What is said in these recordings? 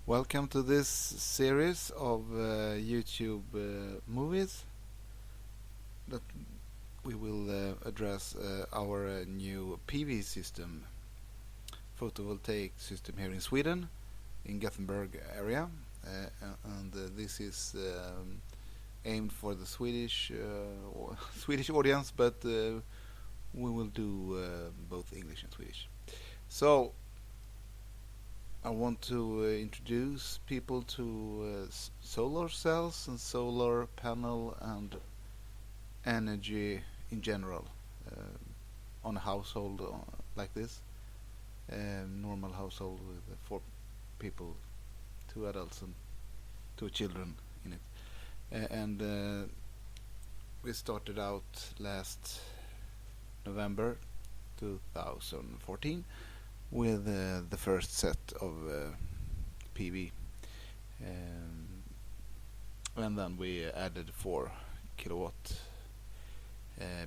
Welcome to this series of YouTube movies that we will address our new PV system, photovoltaic system here in Sweden, in Gothenburg area, and this is aimed for the Swedish Swedish audience, but we will do both English and Swedish. So I want to introduce people to solar cells and solar panel and energy in general on a household like this. Normal household with 4 people, 2 adults and 2 children in it. And we started out last November 2014 with the first set of PV, and then we added 4 kilowatt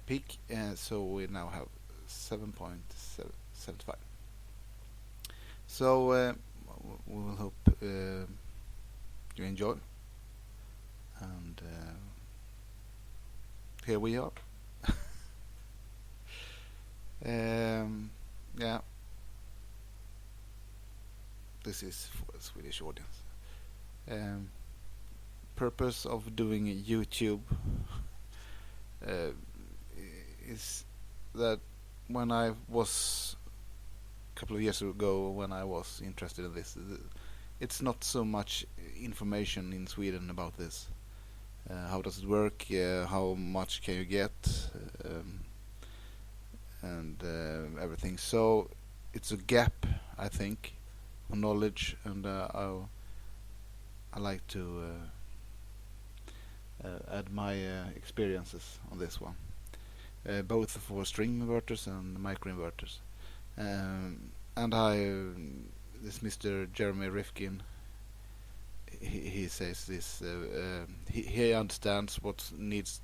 peak, so we now have 7.75. So we will hope you enjoy, and here we are. Yeah, this is for a Swedish audience. Purpose of doing YouTube is that when I was a couple of years ago, when I was interested in this, it's not so much information in Sweden about this. How does it work? How much can you get? And everything. So it's a gap, I think, on knowledge, and I like to add my experiences on this one, both for string inverters and microinverters. And this Mr. Jeremy Rifkin, he says this. He understands what needs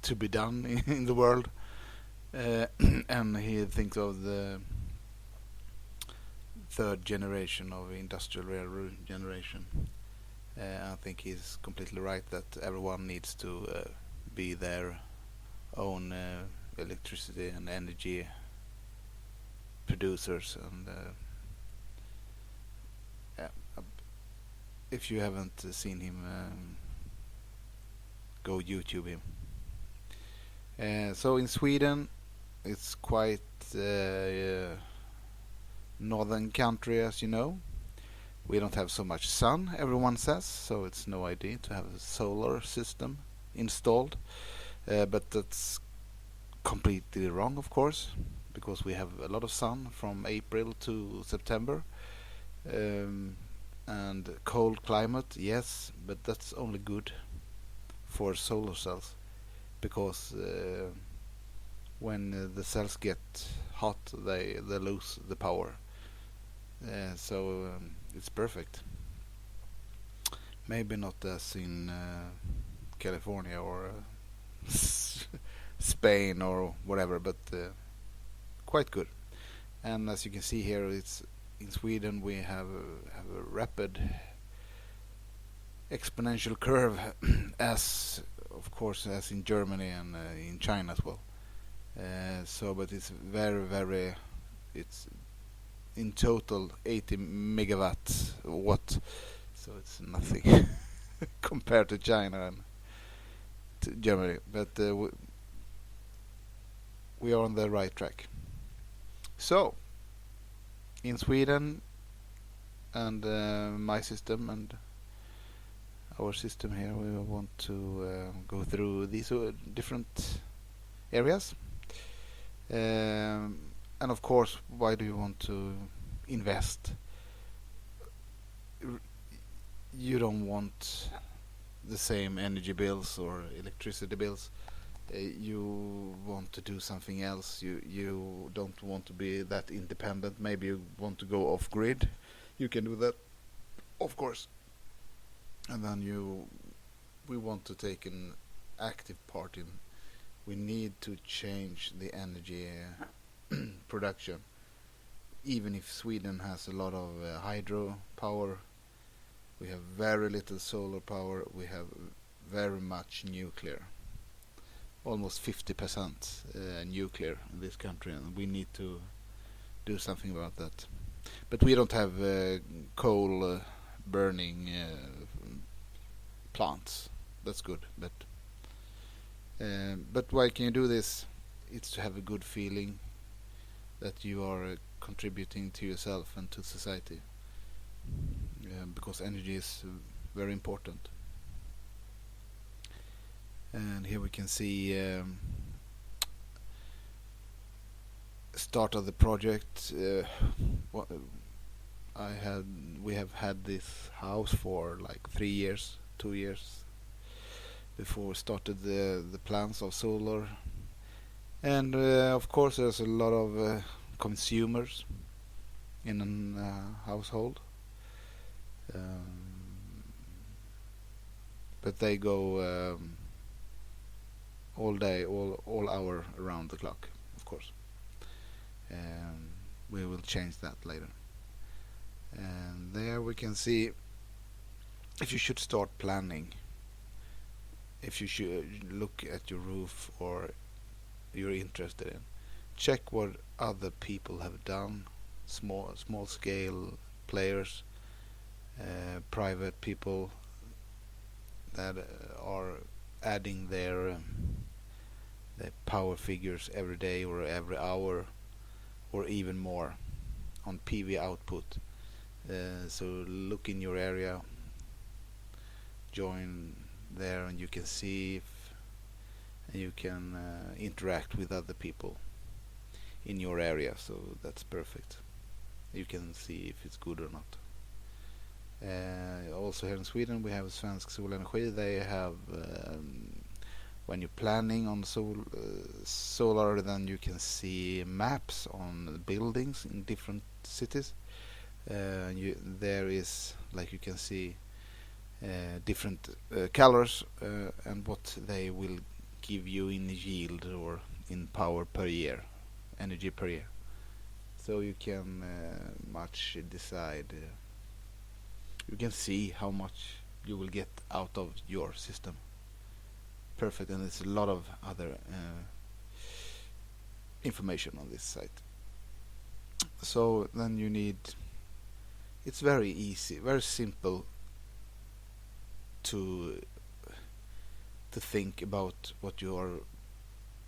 to be done in the world, and he thinks of the 3rd generation of industrial railroad generation. I think he's completely right that everyone needs to be their own electricity and energy producers, and if you haven't seen him, go YouTube him. So in Sweden, it's quite northern country, as you know. We don't have so much sun, everyone says, so it's no idea to have a solar system installed. But that's completely wrong, of course, because we have a lot of sun from April to September. And cold climate, yes, but that's only good for solar cells, because when the cells get hot, they lose the power. So it's perfect. Maybe not as in California or Spain or whatever, but quite good. And as you can see here, it's in Sweden we have a rapid exponential curve, as of course as in Germany and in China as well. So, but it's very, it's in total 80 megawatts watt, so it's nothing compared to China and to Germany, but we are on the right track. So in Sweden, and my system and our system here, we want to go through these different areas. And of course, why do you want to invest? You don't want the same energy bills or electricity bills. You want to do something else. You don't want to be that independent. Maybe you want to go off grid. You can do that, of course. And then we want to take an active part in. We need to change the energy production. Even if Sweden has a lot of hydro power, We have very little solar power. We have very much nuclear. Almost 50% nuclear in this country, and we need to do something about that. But we don't have coal burning plants. That's good. But why can you do this? It's to have a good feeling that you are contributing to yourself and to society. Because energy is very important. And here we can see start of the project. We have had this house for like 3 years, 2 years before we started the plans of solar. And of course there's a lot of consumers in a household. But they go all day, all hour around the clock, of course. We will change that later. And there we can see if you should start planning, if you should look at your roof or you're interested in. Check what other people have done, small scale players, private people that are adding their power figures every day or every hour or even more on PV output. So look in your area, join there, and you can see if you can interact with other people in your area. So that's perfect. You can see if it's good or not. Also here in Sweden we have Svensk Solenergi. They have when you're planning on solar, then you can see maps on buildings in different cities. There is, like you can see, different colors and what they will give you in yield or in power per year, energy per year. So you can much decide. You can see how much you will get out of your system. Perfect, and there's a lot of other information on this site. So then you need, it's very easy, very simple to think about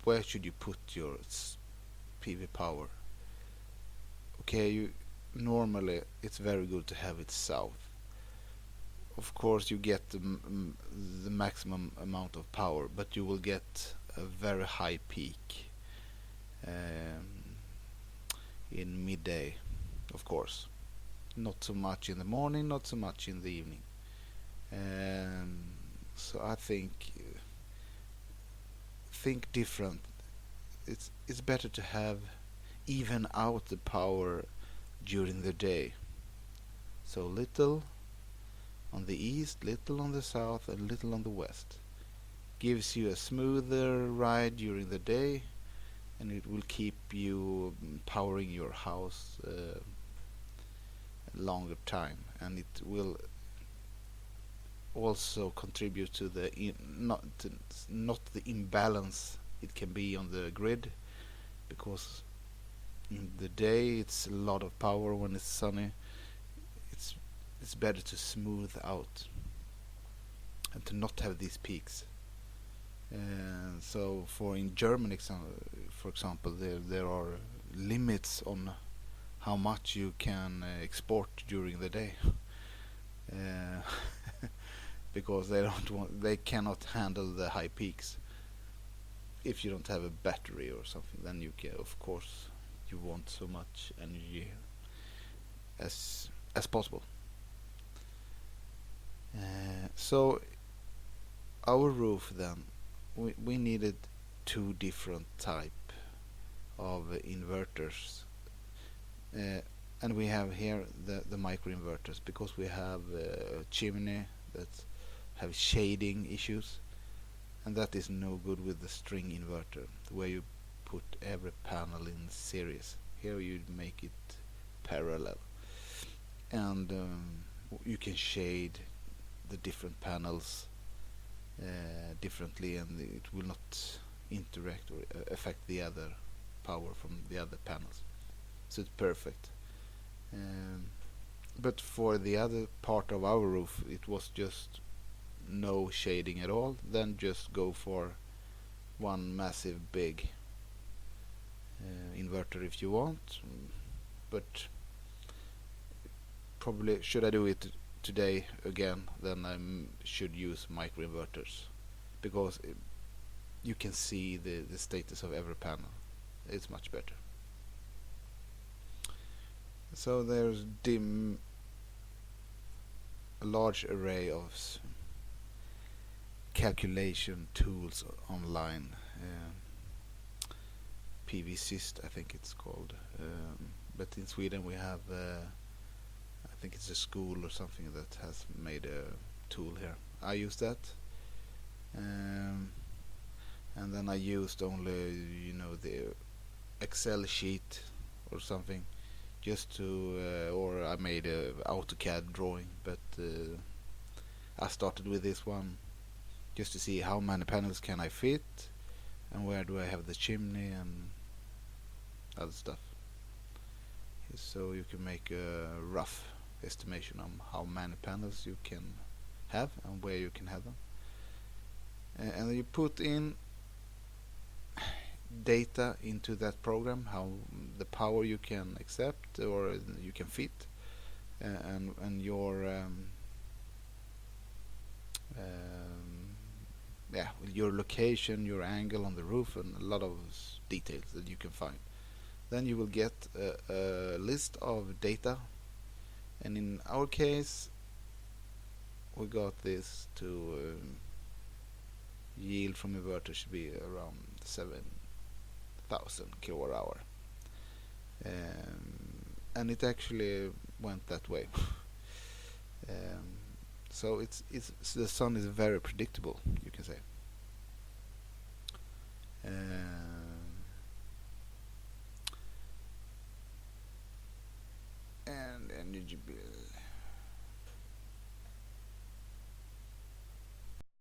where should you put your PV power. Okay, normally it's very good to have it south. Of course you get the maximum amount of power, but you will get a very high peak in midday, of course. Not so much in the morning, not so much in the evening. So I think different. It's better to have even out the power during the day. So little on the east, little on the south, and little on the west. Gives you a smoother ride during the day, and it will keep you powering your house a longer time, and it will also contribute to the not the imbalance it can be on the grid, because in the day it's a lot of power. When it's sunny, it's better to smooth out and to not have these peaks. So in Germany, for example, there are limits on how much you can export during the day, because they cannot handle the high peaks. If you don't have a battery or something, then you can, of course, you want so much energy as possible. So our roof, then we needed 2 different type of inverters, and we have here the micro inverters, because we have a chimney that have shading issues, and that is no good with the string inverter, where you put every panel in series. Here you make it parallel, and you can shade the different panels differently, and it will not interact or affect the other power from the other panels. So it's perfect. Um, but for the other part of our roof, it was just no shading at all. Then just go for one massive big inverter if you want. But probably should I do it today again, then I should use microinverters, because you can see the status of every panel. It's much better. So there's a large array of calculation tools online. PV-Syst, I think it's called. But in Sweden we have, I think it's a school or something that has made a tool here. I use that. And then I used only, the Excel sheet or something, just to, or I made a AutoCAD drawing, but I started with this one just to see how many panels can I fit, and where do I have the chimney and other stuff. So you can make a rough estimation on how many panels you can have and where you can have them. And you put in data into that program, how the power you can accept or you can fit, and your your location, your angle on the roof, and a lot of details that you can find. Then you will get a list of data, and in our case we got this to yield from inverter should be around 7,000 kilowatt hour, and it actually went that way. So the sun is very predictable, you can say.